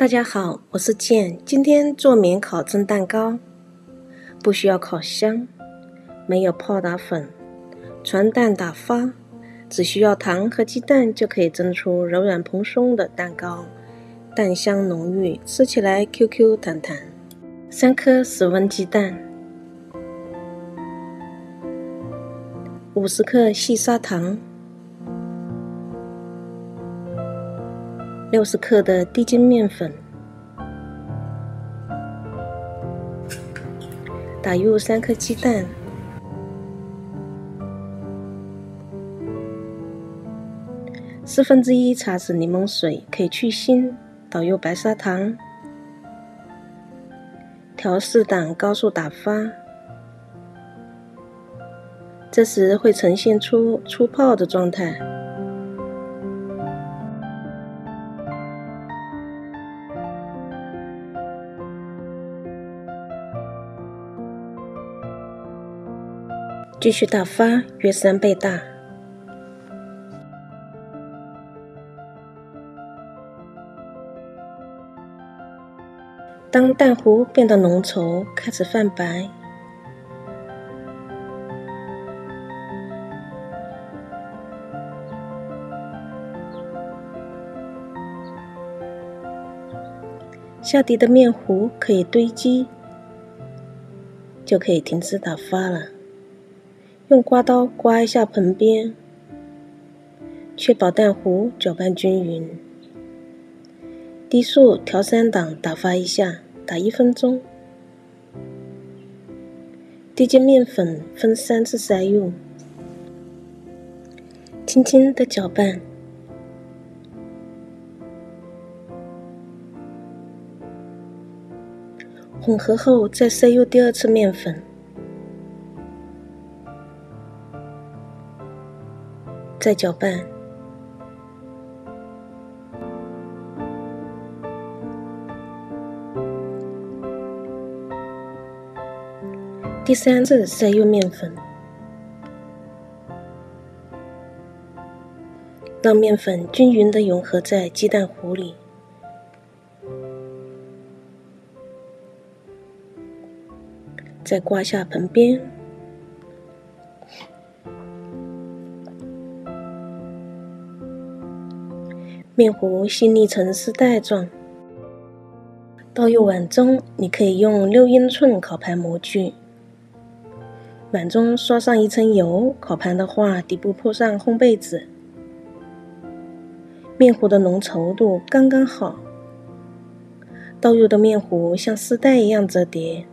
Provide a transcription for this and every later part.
大家好，我是健，今天做免烤蒸蛋糕，不需要烤箱，没有泡打粉，传蛋打发，只需要糖和鸡蛋就可以蒸出柔软蓬松的蛋糕，蛋香浓郁，吃起来 QQ 弹弹。3颗室温鸡蛋，50克细砂糖，60克的低筋面粉，打入3颗鸡蛋，1/4茶匙柠檬水，可以去腥，倒入白砂糖，调4档高速打发，这时会呈现出出泡的状态。继续打发，约3倍大。当蛋糊变得浓稠，开始泛白，下底的面糊可以堆积，就可以停止打发了。用刮刀刮一下盆边，确保蛋糊搅拌均匀。低速调3档打发一下，打1分钟。低筋面粉分3次塞入，轻轻的搅拌。混合后再塞入第2次面粉，再搅拌。第3次塞入面粉，让面粉均匀地融合在鸡蛋糊里。再刮下盆边，面糊细腻成丝带状，倒入碗中。你可以用6英寸烤盘模具，碗中刷上1层油，烤盘的话底部铺上烘焙纸。面糊的浓稠度刚刚好，倒入的面糊像丝带一样折叠。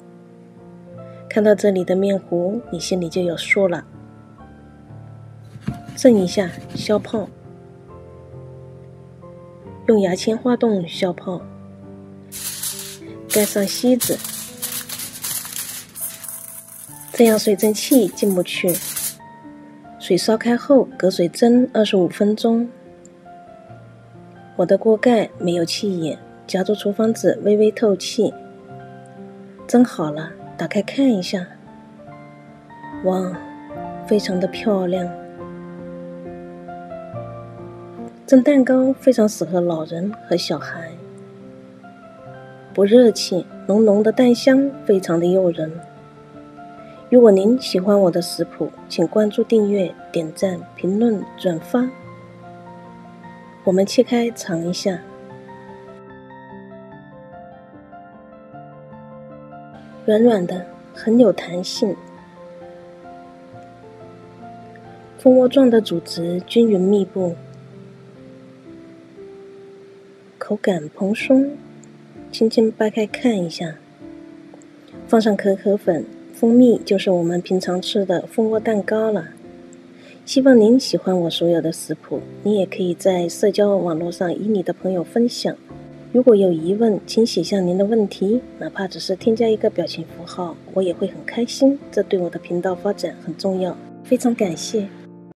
看到这里的面糊，你心里就有数了。震一下，消泡。用牙签滑动消泡。盖上锡纸，这样水蒸气进不去。水烧开后，隔水蒸25分钟。我的锅盖没有气眼，夹住厨房纸微微透气。蒸好了，打开看一下，哇，非常的漂亮。蒸蛋糕非常适合老人和小孩，不热气，浓浓的蛋香非常的诱人。如果您喜欢我的食谱，请关注、订阅、点赞、评论、转发。我们切开尝一下，软软的，很有弹性，蜂窝状的组织均匀密布，口感蓬松。轻轻掰开看一下，放上可可粉、蜂蜜，就是我们平常吃的蜂窝蛋糕了。希望您喜欢我所有的食谱，你也可以在社交网络上与你的朋友分享。如果有疑问，请写下您的问题，哪怕只是添加一个表情符号，我也会很开心，这对我的频道发展很重要。非常感谢。